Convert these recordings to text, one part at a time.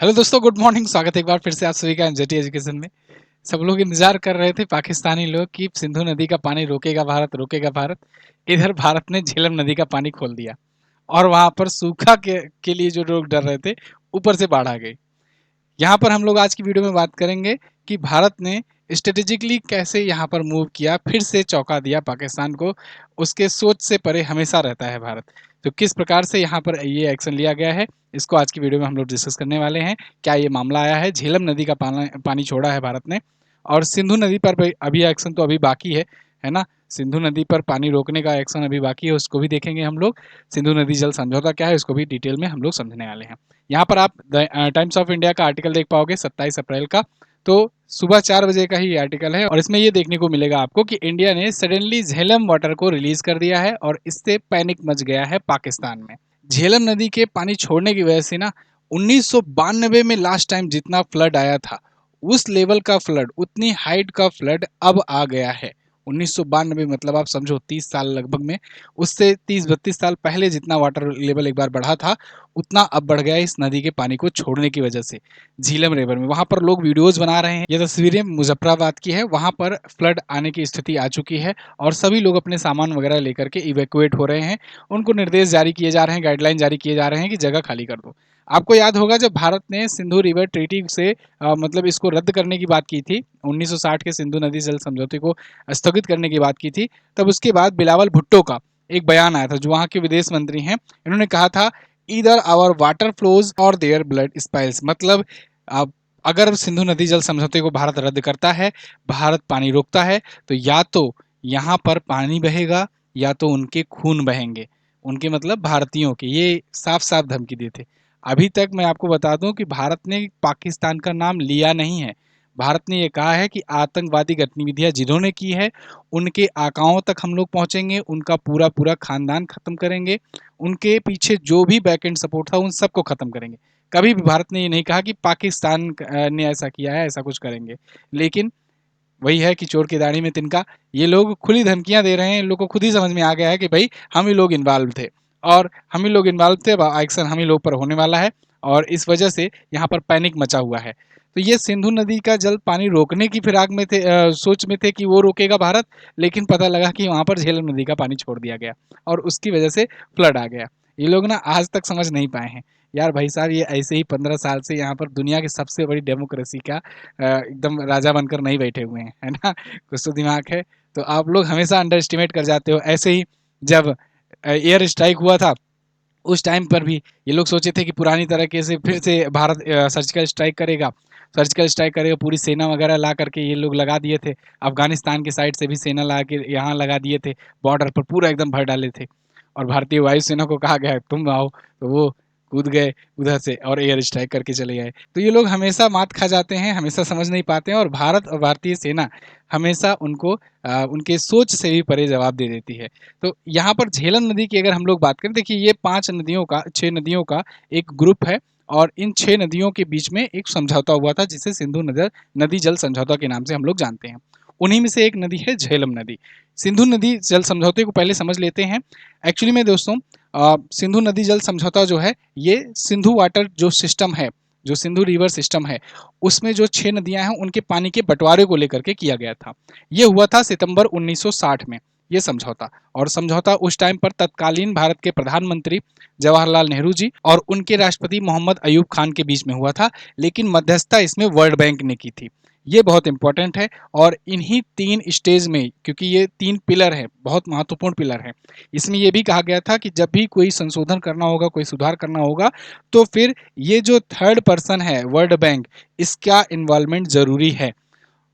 Hello दोस्तों, good morning. स्वागत है एक बार फिर से आप सभी का एनजेटी एजुकेशन में। सब लोग इंतजार कर रहे थे, पाकिस्तानी लोग, कि सिंधु नदी का पानी रोकेगा भारत, रोकेगा भारत। इधर भारत ने झेलम नदी का पानी खोल दिया और वहां पर सूखा के लिए जो लोग डर रहे थे, ऊपर से बाढ़ आ गई। यहाँ पर हम लोग आज की वीडियो में बात करेंगे कि भारत ने स्ट्रेटेजिकली कैसे यहाँ पर मूव किया, फिर से चौंका दिया पाकिस्तान को। उसके सोच से परे हमेशा रहता है भारत। तो किस प्रकार से यहाँ पर ये एक्शन लिया गया है, इसको आज की वीडियो में हम लोग डिस्कस करने वाले हैं। क्या ये मामला आया है, झेलम नदी का पानी छोड़ा है भारत ने, और सिंधु नदी पर अभी एक्शन तो अभी बाकी है ना। सिंधु नदी पर पानी रोकने का एक्शन अभी बाकी है, उसको भी देखेंगे हम लोग। सिंधु नदी जल समझौता क्या है, उसको भी डिटेल में हम लोग समझने वाले हैं। यहाँ पर आप टाइम्स ऑफ इंडिया का आर्टिकल देख पाओगे 27 अप्रैल का। तो सुबह 4 बजे का ही आर्टिकल है और इसमें ये देखने को मिलेगा आपको कि इंडिया ने सडनली झेलम वाटर को रिलीज कर दिया है और इससे पैनिक मच गया है पाकिस्तान में। झेलम नदी के पानी छोड़ने की वजह से ना 1992 में लास्ट टाइम जितना फ्लड आया था, उस लेवल का फ्लड, उतनी हाइट का फ्लड अब आ गया है। 1992 मतलब आप समझो 30 साल लगभग में, उससे 30-32 साल पहले जितना वाटर लेवल एक बार बढ़ा था, उतना अब बढ़ गया इस नदी के पानी को छोड़ने की वजह से। झीलम रिवर में वहां पर लोग वीडियोस बना रहे हैं। ये तस्वीरें मुजफ्फराबाद की है, वहां पर फ्लड आने की स्थिति आ चुकी है और सभी लोग अपने सामान वगैरह लेकर के इवैक्यूएट हो रहे हैं। उनको निर्देश जारी किए जा रहे हैं, गाइडलाइन जारी किए जा रहे हैं कि जगह खाली कर दो। आपको याद होगा जब भारत ने सिंधु रिवर ट्रीटी से मतलब इसको रद्द करने की बात की थी, 1960 के सिंधु नदी जल समझौते को स्थगित करने की बात की थी, तब उसके बाद बिलावल भुट्टो का एक बयान आया था, जो वहां के विदेश मंत्री हैं। इन्होंने कहा था, ईदर आवर वाटर फ्लोज और देयर ब्लड स्पाइल्स। मतलब अगर सिंधु नदी जल समझौते को भारत रद्द करता है, भारत पानी रोकता है, तो या तो यहाँ पर पानी बहेगा या तो उनके खून बहेंगे। उनके मतलब भारतीयों के, ये साफ साफ धमकी देते। अभी तक मैं आपको बता दूं कि भारत ने पाकिस्तान का नाम लिया नहीं है। भारत ने ये कहा है कि आतंकवादी गतिविधियां जिन्होंने की है, उनके आकाओं तक हम लोग पहुंचेंगे, उनका पूरा पूरा खानदान खत्म करेंगे, उनके पीछे जो भी बैक एंड सपोर्ट था उन सबको खत्म करेंगे। कभी भी भारत ने ये नहीं कहा कि पाकिस्तान ने ऐसा किया है, ऐसा कुछ करेंगे। लेकिन वही है कि चोर की दाढ़ी में तिनका। ये लोग खुली धमकियां दे रहे हैं। इन लोग को खुद ही समझ में आ गया है कि भाई हम ही लोग इन्वॉल्व थे और हम ही लोग इन्वॉल्व थे, एक्शन हम ही लोग पर होने वाला है और इस वजह से यहाँ पर पैनिक मचा हुआ है। तो ये सिंधु नदी का जल पानी रोकने की फिराक में थे, सोच में थे कि वो रोकेगा भारत। लेकिन पता लगा कि वहां पर झेलम नदी का पानी छोड़ दिया गया और उसकी वजह से फ्लड आ गया। ये लोग ना आज तक समझ नहीं पाए हैं। यार भाई साहब, ये ऐसे ही 15 साल से यहाँ पर दुनिया की सबसे बड़ी डेमोक्रेसी का एकदम राजा बनकर नहीं बैठे हुए हैं, है ना। कुछ तो दिमाग है। तो आप लोग हमेशा अंडर एस्टिमेट कर जाते हो। ऐसे ही जब एयर स्ट्राइक हुआ था, उस टाइम पर भी ये लोग सोचे थे कि पुरानी तरीके से फिर से भारत सर्जिकल स्ट्राइक करेगा। सर्जिकल स्ट्राइक करेगा, पूरी सेना वगैरह ला करके ये लोग लगा दिए थे। अफगानिस्तान की साइड से भी सेना ला के यहाँ लगा दिए थे, बॉर्डर पर पूरा एकदम भर डाले थे। और भारतीय वायुसेना को कहा गया तुम आओ, तो वो कूद गए उधर से और एयर स्ट्राइक करके चले गए। तो ये लोग हमेशा मात खा जाते हैं, हमेशा समझ नहीं पाते हैं और भारत और भारतीय सेना हमेशा उनको उनके सोच से भी परे जवाब दे देती है। तो यहाँ पर झेलम नदी की अगर हम लोग बात करें, देखिए ये 5 नदियों का, 6 नदियों का एक ग्रुप है और इन 6 नदियों के बीच में एक समझौता हुआ था जिसे सिंधु नदी जल समझौता के नाम से हम लोग जानते हैं। उन्हीं में से एक नदी है झेलम नदी। सिंधु नदी जल समझौते को पहले समझ लेते हैं। एक्चुअली में दोस्तों, सिंधु नदी जल समझौता जो है, ये सिंधु वाटर जो सिस्टम है, जो सिंधु रिवर सिस्टम है, उसमें जो 6 नदियां हैं उनके पानी के बंटवारे को लेकर के किया गया था। ये हुआ था सितंबर 1960 में, ये समझौता। और समझौता उस टाइम पर तत्कालीन भारत के प्रधानमंत्री जवाहरलाल नेहरू जी और उनके राष्ट्रपति मोहम्मद अयूब खान के बीच में हुआ था। लेकिन मध्यस्थता इसमें वर्ल्ड बैंक ने की थी। ये बहुत इंपॉर्टेंट है। और इन्हीं 3 स्टेज में, क्योंकि ये 3 पिलर हैं, बहुत महत्वपूर्ण पिलर हैं, इसमें यह भी कहा गया था कि जब भी कोई संशोधन करना होगा, कोई सुधार करना होगा, तो फिर ये जो थर्ड पर्सन है वर्ल्ड बैंक, इसका इन्वॉल्वमेंट जरूरी है।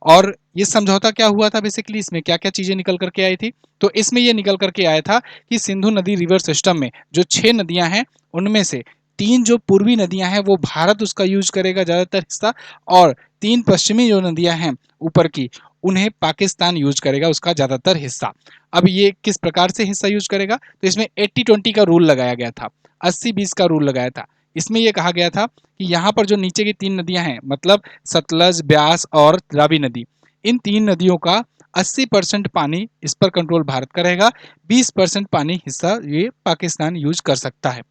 और ये समझौता क्या हुआ था बेसिकली, इसमें क्या क्या चीजें निकल करके आई थी, तो इसमें ये निकल करके आया था कि सिंधु नदी रिवर सिस्टम में जो 6 नदियां हैं, उनमें से 3 जो पूर्वी नदियां हैं वो भारत उसका यूज करेगा ज्यादातर हिस्सा, और 3 पश्चिमी जो नदियां हैं ऊपर की, उन्हें पाकिस्तान यूज करेगा उसका ज्यादातर हिस्सा। अब ये किस प्रकार से हिस्सा यूज करेगा, तो इसमें 80-20 का रूल लगाया गया था, 80-20 का रूल लगाया था। इसमें यह कहा गया था कि यहाँ पर जो नीचे की 3 नदियां हैं, मतलब सतलज, ब्यास और रावी नदी, इन 3 नदियों का 80% पानी इस पर कंट्रोल भारत का रहेगा, 20% पानी हिस्सा ये पाकिस्तान यूज कर सकता है।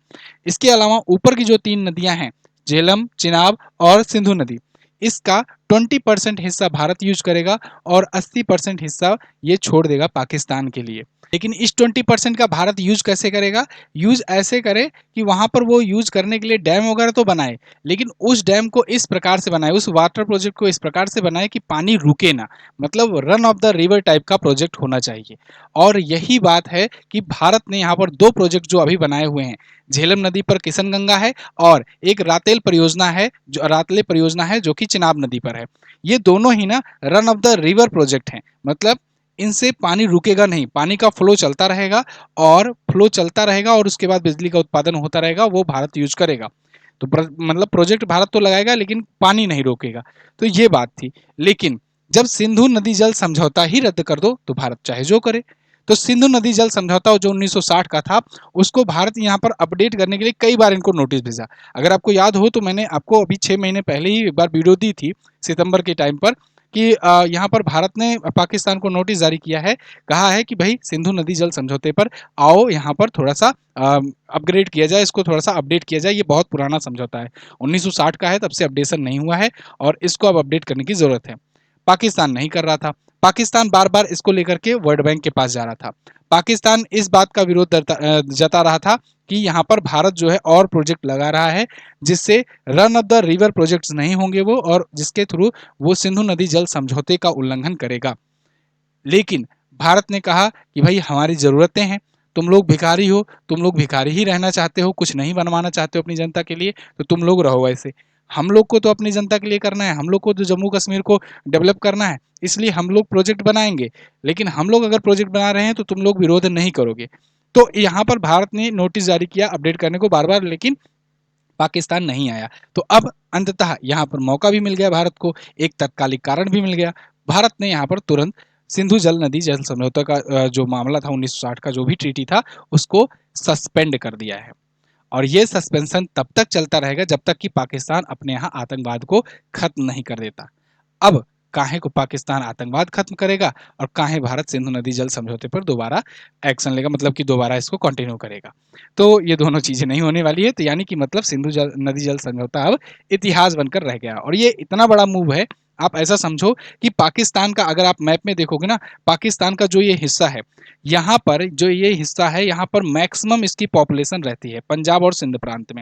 इसके अलावा ऊपर की जो 3 नदियां हैं, झेलम, चिनाब और सिंधु नदी, इसका 20% हिस्सा भारत यूज करेगा और 80% हिस्सा ये छोड़ देगा पाकिस्तान के लिए। लेकिन इस 20% का भारत यूज कैसे करेगा? यूज ऐसे करे कि वहां पर वो यूज करने के लिए डैम वगैरह तो बनाए, लेकिन उस डैम को इस प्रकार से बनाए, उस वाटर प्रोजेक्ट को इस प्रकार से बनाए कि पानी रुके ना, मतलब run of the river type का प्रोजेक्ट होना चाहिए। और यही बात है कि भारत ने यहाँ पर दो प्रोजेक्ट जो अभी बनाए हुए हैं, झेलम नदी पर किशनगंगा है और एक रातेल परियोजना है, जो रातले परियोजना है जो कि चिनाब नदी पर है। ये दोनों ही ना run of the river project हैं, मतलब इनसे पानी रुकेगा नहीं, पानी का फ्लो चलता रहेगा और फ्लो चलता रहेगा और उसके बाद बिजली का उत्पादन होता रहेगा, वो भारत यूज करेगा। तो मतलब प्रोजेक्ट भारत तो लगाएगा लेकिन पानी नहीं रोकेगा। तो ये बात थी। लेकिन जब सिंधु नदी जल समझौता ही रद्द कर दो तो भारत चाहे जो करे। तो सिंधु नदी जल समझौता जो 1960 का था, उसको भारत यहाँ पर अपडेट करने के लिए कई बार इनको नोटिस भेजा। अगर आपको याद हो तो मैंने आपको अभी 6 महीने पहले ही एक बार वीडियो दी थी, सितंबर के टाइम पर, कि यहाँ पर भारत ने पाकिस्तान को नोटिस जारी किया है, कहा है कि भाई सिंधु नदी जल समझौते पर आओ, यहाँ पर थोड़ा सा अपग्रेड किया जाए, इसको थोड़ा सा अपडेट किया जाए, ये बहुत पुराना समझौता है, 1960 का है, तब से अपडेशन नहीं हुआ है और इसको अब अपडेट करने की जरूरत है। पाकिस्तान नहीं कर रहा था। पाकिस्तान बार बार इसको लेकर के वर्ल्ड बैंक के पास जा रहा था। पाकिस्तान इस बात का विरोध जता रहा था कि यहाँ पर भारत जो है और प्रोजेक्ट लगा रहा है, जिससे run of the river projects नहीं होंगे वो, और जिसके थ्रू वो सिंधु नदी जल समझौते का उल्लंघन करेगा। लेकिन भारत ने कहा कि भाई हमारी ज़रूरतें हैं, तुम लोग भिखारी हो, तुम लोग भिखारी ही रहना चाहते हो, कुछ नहीं बनवाना चाहते हो अपनी जनता के लिए, तो तुम लोग रहो ऐसे। हम लोग को तो अपनी जनता के लिए करना है, हम लोग को तो जम्मू कश्मीर को डेवलप करना है, इसलिए हम लोग प्रोजेक्ट बनाएंगे। लेकिन हम लोग अगर प्रोजेक्ट बना रहे हैं तो तुम लोग विरोध नहीं करोगे। तो यहाँ पर भारत ने नोटिस जारी किया अपडेट करने को बार बार, लेकिन पाकिस्तान नहीं आया। तो अब अंततः यहाँ पर मौका भी मिल गया भारत को, एक तत्कालिक कारण भी मिल गया। भारत ने यहाँ पर तुरंत सिंधु जल नदी जल समझौता का जो मामला था 1960 का जो भी ट्रीटी था, उसको सस्पेंड कर दिया है। और ये सस्पेंशन तब तक चलता रहेगा जब तक कि पाकिस्तान अपने यहाँ आतंकवाद को खत्म नहीं कर देता। अब काहे को पाकिस्तान आतंकवाद खत्म करेगा और काहे भारत सिंधु नदी जल समझौते पर दोबारा एक्शन लेगा, मतलब कि दोबारा इसको कंटिन्यू करेगा। तो ये दोनों चीजें नहीं होने वाली है। तो यानी कि मतलब नदी जल समझौता अब इतिहास बनकर रह गया। और ये इतना बड़ा मूव है, आप ऐसा समझो कि पाकिस्तान का अगर आप मैप में देखोगे ना, पाकिस्तान का जो ये हिस्सा है, यहाँ पर जो ये हिस्सा है, यहाँ पर मैक्सिमम इसकी पॉपुलेशन रहती है पंजाब और सिंध प्रांत में।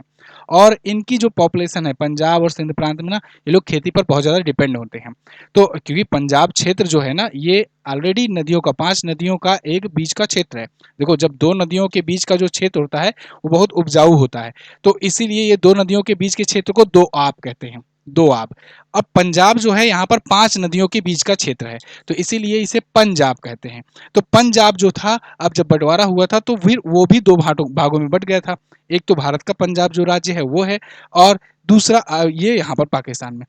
और इनकी जो पॉपुलेशन है पंजाब और सिंध प्रांत में ना, ये लोग खेती पर बहुत ज़्यादा डिपेंड होते हैं। तो क्योंकि पंजाब क्षेत्र जो है ना, ये ऑलरेडी नदियों का, 5 नदियों का एक बीच का क्षेत्र है। देखो, जब 2 नदियों के बीच का जो क्षेत्र होता है वो बहुत उपजाऊ होता है, तो इसीलिए ये 2 नदियों के बीच के क्षेत्र को दो आब कहते हैं, दो आब। अब पंजाब जो है यहाँ पर 5 नदियों के बीच का क्षेत्र है, तो इसीलिए इसे पंजाब कहते हैं। तो पंजाब जो था, अब जब बंटवारा हुआ था तो फिर वो भी 2 भागों में बट गया था। एक तो भारत का पंजाब जो राज्य है वो है, और दूसरा ये यहाँ पर पाकिस्तान में।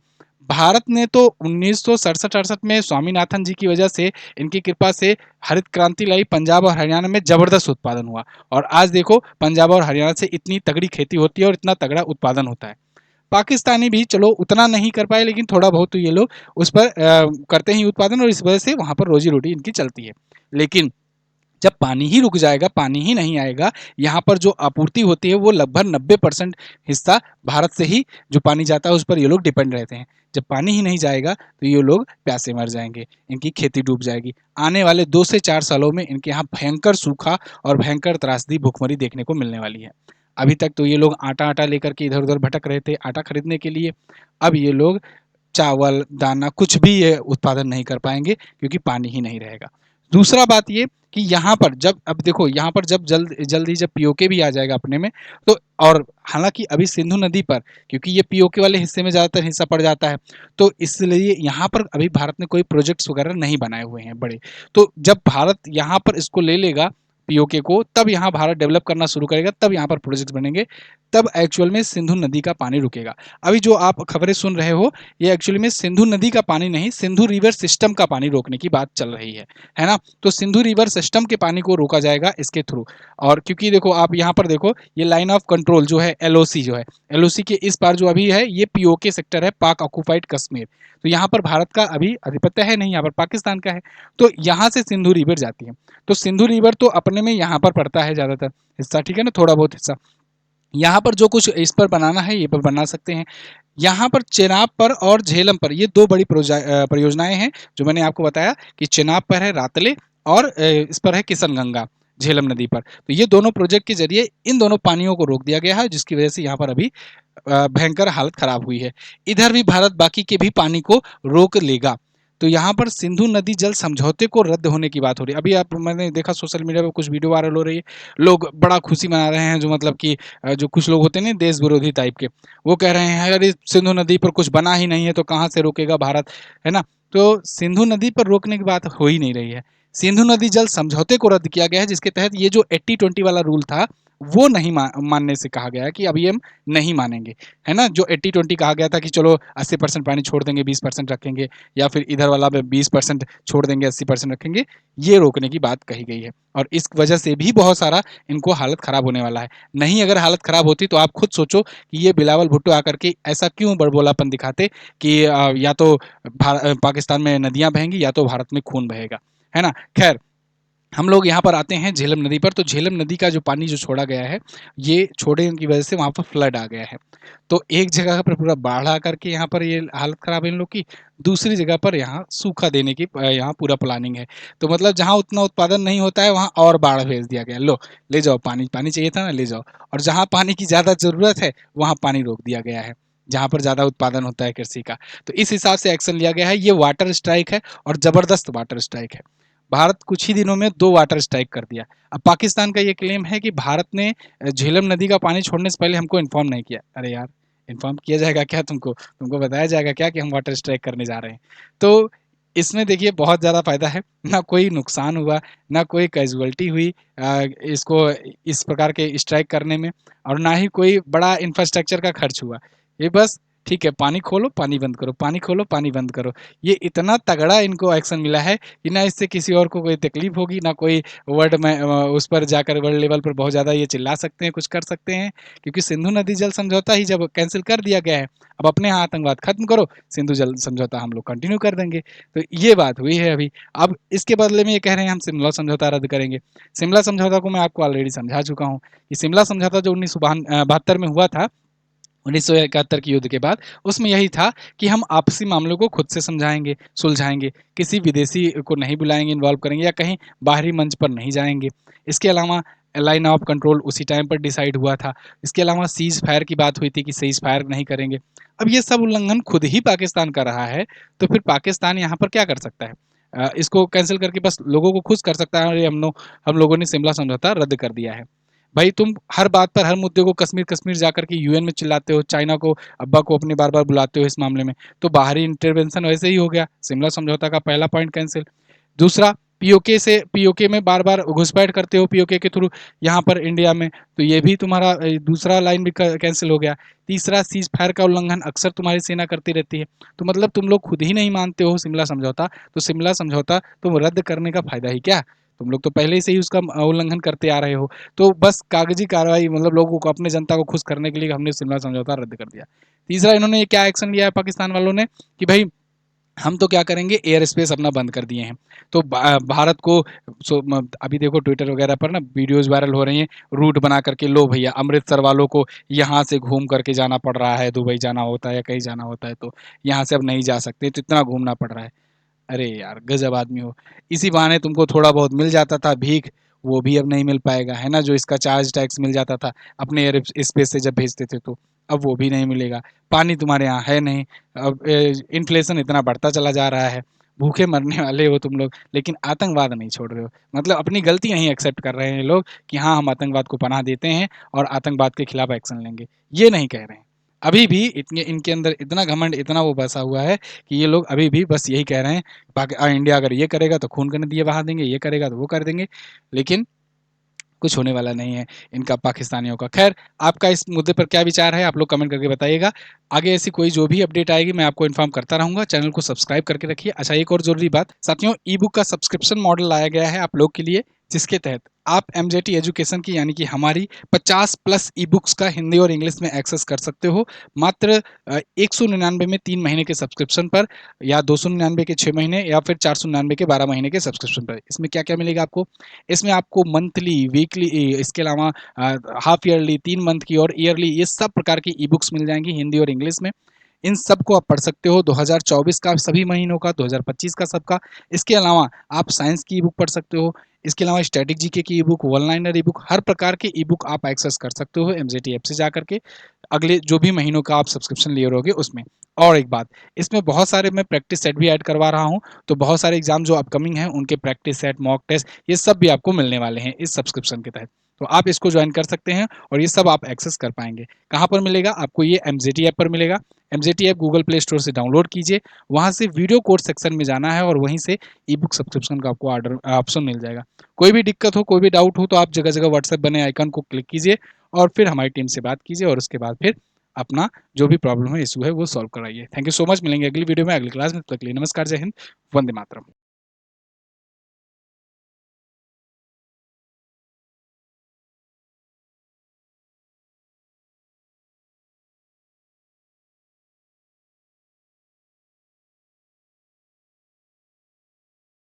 भारत ने तो 1967-68 में स्वामीनाथन जी की वजह से, इनकी कृपा से हरित क्रांति लाई, पंजाब और हरियाणा में जबरदस्त उत्पादन हुआ, और आज देखो पंजाब और हरियाणा से इतनी तगड़ी खेती होती है और इतना तगड़ा उत्पादन होता है। पाकिस्तानी भी चलो उतना नहीं कर पाए, लेकिन थोड़ा बहुत तो ये लोग उस पर करते ही उत्पादन, और इस वजह से वहां पर रोजी रोटी इनकी चलती है। लेकिन जब पानी ही रुक जाएगा, पानी ही नहीं आएगा, यहाँ पर जो आपूर्ति होती है वो लगभग 90% हिस्सा भारत से ही जो पानी जाता है उस पर ये लोग डिपेंड रहते हैं। जब पानी ही नहीं जाएगा तो ये लोग प्यासे मर जाएंगे, इनकी खेती डूब जाएगी। आने वाले 2 से 4 सालों में इनके यहाँ भयंकर सूखा और भयंकर त्रासदी भुखमरी देखने को मिलने वाली है। अभी तक तो ये लोग आटा आटा लेकर के इधर उधर भटक रहे थे आटा खरीदने के लिए, अब ये लोग चावल दाना कुछ भी ये उत्पादन नहीं कर पाएंगे क्योंकि पानी ही नहीं रहेगा। दूसरा बात ये कि यहाँ पर जब, अब देखो यहाँ पर जब जल्दी जब पीओके भी आ जाएगा अपने में, तो और हालांकि अभी सिंधु नदी पर, क्योंकि ये पीओके वाले हिस्से में ज़्यादातर हिस्सा पड़ जाता है, तो इसलिए यहाँ पर अभी भारत ने कोई प्रोजेक्ट्स वगैरह नहीं बनाए हुए हैं बड़े। तो जब भारत यहाँ पर इसको ले लेगा पीओके को, तब यहाँ भारत डेवलप करना शुरू करेगा, तब यहाँ पर प्रोजेक्ट्स बनेंगे, तब एक्चुअल में सिंधु नदी का पानी रुकेगा। अभी जो आप खबरें सुन रहे हो, ये एक्चुअली में सिंधु नदी का पानी नहीं, सिंधु रिवर सिस्टम का पानी रोकने की बात चल रही है ना। तो सिंधु रिवर सिस्टम के पानी को रोका जाएगा इसके थ्रू। और क्योंकि देखो आप यहाँ पर देखो, ये लाइन ऑफ कंट्रोल जो है, एलओसी जो है, एलओसी के इस पार जो अभी है ये पीओके सेक्टर है, पाक ऑक्युपाइड कश्मीर। तो यहाँ पर भारत का अभी आधिपत्य है नहीं, यहाँ पर पाकिस्तान का है। तो यहाँ से सिंधु रिवर जाती है, तो सिंधु रिवर तो अपने में यहाँ पर पड़ता है ज्यादातर हिस्सा, ठीक है ना, थोड़ा बहुत हिस्सा। यहाँ पर जो कुछ इस पर बनाना है ये पर बना सकते हैं। यहाँ पर चेनाब पर और झेलम पर ये दो बड़ी परियोजनाएं हैं जो मैंने आपको बताया कि चेनाब पर है रातले और इस पर है किशनगंगा झेलम नदी पर। तो ये दोनों प्रोजेक्ट के जरिए इन दोनों पानियों को रोक दिया गया है जिसकी वजह से यहाँ पर अभी भयंकर हालत खराब हुई है। इधर भी भारत बाकी के भी पानी को रोक लेगा। तो यहाँ पर सिंधु नदी जल समझौते को रद्द होने की बात हो रही है। अभी आप मैंने देखा सोशल मीडिया पे कुछ वीडियो वायरल हो रही है, लोग बड़ा खुशी मना रहे हैं, जो मतलब कि जो कुछ लोग होते हैं ना देश विरोधी टाइप के, वो कह रहे हैं अरे सिंधु नदी पर कुछ बना ही नहीं है तो कहाँ से रोकेगा भारत, है ना। तो सिंधु नदी पर रोकने की बात हो ही नहीं रही है। सिंधु नदी जल समझौते को रद्द किया गया है जिसके तहत ये जो 80-20 वाला रूल था वो नहीं मानने से कहा गया है कि अभी हम नहीं मानेंगे, है ना। जो 80-20 कहा गया था कि चलो 80% पानी छोड़ देंगे 20% रखेंगे, या फिर इधर वाला में 20% छोड़ देंगे 80% रखेंगे, ये रोकने की बात कही गई है। और इस वजह से भी बहुत सारा इनको हालत खराब होने वाला है। नहीं अगर हालत खराब होती तो आप खुद सोचो कि ये बिलावल भुट्टो आकर के ऐसा क्यों बड़बोलापन दिखाते कि या तो पाकिस्तान में नदियां बहेंगी या तो भारत में खून बहेगा, है ना। खैर हम लोग यहाँ पर आते हैं झेलम नदी पर। तो झेलम नदी का जो पानी जो छोड़ा गया है, ये छोड़ने की वजह से वहाँ पर फ्लड आ गया है। तो एक जगह पर पूरा बाढ़ आ करके यहाँ पर ये हालत खराब है इन लोग की, दूसरी जगह पर यहाँ सूखा देने की यहाँ पूरा प्लानिंग है। तो मतलब जहाँ उतना उत्पादन नहीं होता है वहाँ और बाढ़ भेज दिया गया, लो ले जाओ पानी, पानी चाहिए था ना ले जाओ। और जहाँ पानी की ज़्यादा ज़रूरत है वहाँ पानी रोक दिया गया है, जहाँ पर ज़्यादा उत्पादन होता है कृषि का। तो इस हिसाब से एक्शन लिया गया है। ये वाटर स्ट्राइक है और ज़बरदस्त वाटर स्ट्राइक है। भारत कुछ ही दिनों में 2 वाटर स्ट्राइक कर दिया। अब पाकिस्तान का ये क्लेम है कि भारत ने झेलम नदी का पानी छोड़ने से पहले हमको इन्फॉर्म नहीं किया। अरे यार, इन्फॉर्म किया जाएगा क्या तुमको? तुमको बताया जाएगा क्या कि हम वाटर स्ट्राइक करने जा रहे हैं? तो इसमें देखिए बहुत ज़्यादा फ़ायदा है, ना कोई नुकसान हुआ, ना कोई कैज़ुअल्टी हुई इसको इस प्रकार के स्ट्राइक करने में, और ना ही कोई बड़ा इंफ्रास्ट्रक्चर का खर्च हुआ। ये बस ठीक है, पानी खोलो, पानी बंद करो, पानी खोलो, पानी बंद करो। ये इतना तगड़ा इनको एक्शन मिला है कि ना इससे किसी और को कोई तकलीफ होगी, ना कोई वर्ल्ड में उस पर जाकर वर्ल्ड लेवल पर बहुत ज़्यादा ये चिल्ला सकते हैं, कुछ कर सकते हैं, क्योंकि सिंधु नदी जल समझौता ही जब कैंसिल कर दिया गया है, अब अपने यहाँ आतंकवाद खत्म करो, सिंधु जल समझौता हम लोग कंटिन्यू कर देंगे। तो ये बात हुई है अभी। अब इसके बदले में ये कह रहे हैं हम शिमला समझौता रद्द करेंगे। शिमला समझौता को मैं आपको ऑलरेडी समझा चुका हूँ कि शिमला समझौता जो 1972 में हुआ था, 1971 के युद्ध के बाद, उसमें यही था कि हम आपसी मामलों को खुद से समझाएंगे, सुलझाएंगे, किसी विदेशी को नहीं बुलाएंगे, इन्वॉल्व करेंगे, या कहीं बाहरी मंच पर नहीं जाएंगे। इसके अलावा लाइन ऑफ कंट्रोल उसी टाइम पर डिसाइड हुआ था। इसके अलावा सीज फायर की बात हुई थी कि सीज फायर नहीं करेंगे। अब ये सब उल्लंघन खुद ही पाकिस्तान कर रहा है, तो फिर पाकिस्तान यहाँ पर क्या कर सकता है? इसको कैंसिल करके बस लोगों को खुश कर सकता है, अरे हम लोगों ने शिमला समझौता रद्द कर दिया है। भाई तुम हर बात पर, हर मुद्दे को कश्मीर कश्मीर जाकर के यूएन में चिल्लाते हो, चाइना को, अब्बा को अपने बार बार बुलाते हो इस मामले में, तो बाहरी इंटरवेंशन वैसे ही हो गया, शिमला समझौता का पहला पॉइंट कैंसिल। दूसरा, पीओके में बार बार घुसपैठ करते हो पीओके के थ्रू यहाँ पर इंडिया में, तो ये भी तुम्हारा दूसरा लाइन भी कैंसिल हो गया। तीसरा, सीज फायर का उल्लंघन अक्सर तुम्हारी सेना करती रहती है। तो मतलब तुम लोग खुद ही नहीं मानते हो शिमला समझौता, तो शिमला समझौता तुम रद्द करने का फायदा ही क्या? तुम लोग तो पहले से ही उसका उल्लंघन करते आ रहे हो। तो बस कागजी कार्रवाई, मतलब लोगों को, अपने जनता को खुश करने के लिए हमने शिमला समझौता रद्द कर दिया। तीसरा, इन्होंने ये क्या एक्शन लिया है पाकिस्तान वालों ने कि भाई हम तो क्या करेंगे, एयर स्पेस अपना बंद कर दिए हैं। तो भारत को अभी देखो ट्विटर वगैरह पर ना वीडियोस वायरल हो रही हैं, रूट बना करके, लो भैया अमृतसर वालों को यहाँ से घूम करके जाना पड़ रहा है, दुबई जाना होता है या कहीं जाना होता है तो यहाँ से अब नहीं जा सकते, तो इतना घूमना पड़ रहा है। अरे यार गजब आदमी हो। इसी बहाने तुमको थोड़ा बहुत मिल जाता था भीख, वो भी अब नहीं मिल पाएगा, है ना। जो इसका चार्ज टैक्स मिल जाता था अपने एयर स्पेस से जब भेजते थे, तो अब वो भी नहीं मिलेगा। पानी तुम्हारे यहाँ है नहीं। अब इन्फ्लेशन इतना बढ़ता चला जा रहा है, भूखे मरने वाले हो तुम लोग, लेकिन आतंकवाद नहीं छोड़ रहे हो। मतलब अपनी गलती नहीं एक्सेप्ट कर रहे हैं लोग कि हाँ हम आतंकवाद को पनाह देते हैं और आतंकवाद के खिलाफ एक्शन लेंगे, ये नहीं कह रहे हैं। अभी भी इतने इनके अंदर इतना घमंड, इतना वो बसा हुआ है कि ये लोग अभी भी बस यही कह रहे हैं इंडिया अगर ये करेगा तो खून के नदियाँ बहा देंगे, ये करेगा तो वो कर देंगे, लेकिन कुछ होने वाला नहीं है इनका पाकिस्तानियों का। खैर, आपका इस मुद्दे पर क्या विचार है आप लोग कमेंट करके बताइएगा। आगे ऐसी कोई जो भी अपडेट आएगी मैं आपको इन्फॉर्म करता रहूंगा। चैनल को सब्सक्राइब करके रखिए। अच्छा, एक और जरूरी बात साथियों, ई बुक का सब्सक्रिप्शन मॉडल लाया गया है आप लोग के लिए जिसके तहत आप एमजेटी एजुकेशन की यानी कि हमारी 50 प्लस ई बुक्स का हिंदी और इंग्लिश में एक्सेस कर सकते हो मात्र 199 में 3 महीने के सब्सक्रिप्शन पर, या 299 के 6 महीने, या फिर 499 के 12 महीने के सब्सक्रिप्शन पर। इसमें क्या क्या मिलेगा आपको? इसमें आपको मंथली, वीकली, इसके अलावा हाफ ईयरली, 3 मंथ की और ईयरली, ये सब प्रकार की ई बुक्स मिल जाएंगी हिंदी और इंग्लिश में। इन सब को आप पढ़ सकते हो, 2024 का सभी महीनों का, 2025 का सबका। इसके अलावा आप साइंस की ई बुक पढ़ सकते हो। इसके अलावा स्टैटिक जीके की e book, one liner e book, हर प्रकार के ई बुक आप एक्सेस कर सकते हो एमजेटी ऐप से जाकर के, अगले जो भी महीनों का आप सब्सक्रिप्शन लिए रहोगे उसमें। और एक बात, इसमें बहुत सारे मैं प्रैक्टिस सेट भी ऐड करवा रहा हूँ, तो बहुत सारे एग्जाम जो अपकमिंग हैं उनके प्रैक्टिस सेट, मॉक टेस्ट, ये सब भी आपको मिलने वाले हैं इस सब्सक्रिप्शन के तहत। तो आप इसको ज्वाइन कर सकते हैं और ये सब आप एक्सेस कर पाएंगे। कहाँ पर मिलेगा आपको? ये एमजेटी ऐप पर मिलेगा। MJT app Google play store से डाउनलोड कीजिए, वहाँ से वीडियो कोर्स सेक्शन में जाना है और वहीं से ई बुक सब्सक्रिप्शन का आपको ऑर्डर ऑप्शन मिल जाएगा। कोई भी दिक्कत हो, कोई भी डाउट हो, तो आप जगह जगह व्हाट्सएप बने आइकन को क्लिक कीजिए और फिर हमारी टीम से बात कीजिए और उसके बाद फिर अपना जो भी प्रॉब्लम है, इशू है, वो सॉल्व कराइए। Thank you so much. मिलेंगे अगली वीडियो में, अगली क्लास में। तब तक के लिए नमस्कार, जय हिंद, वंदे मातरम।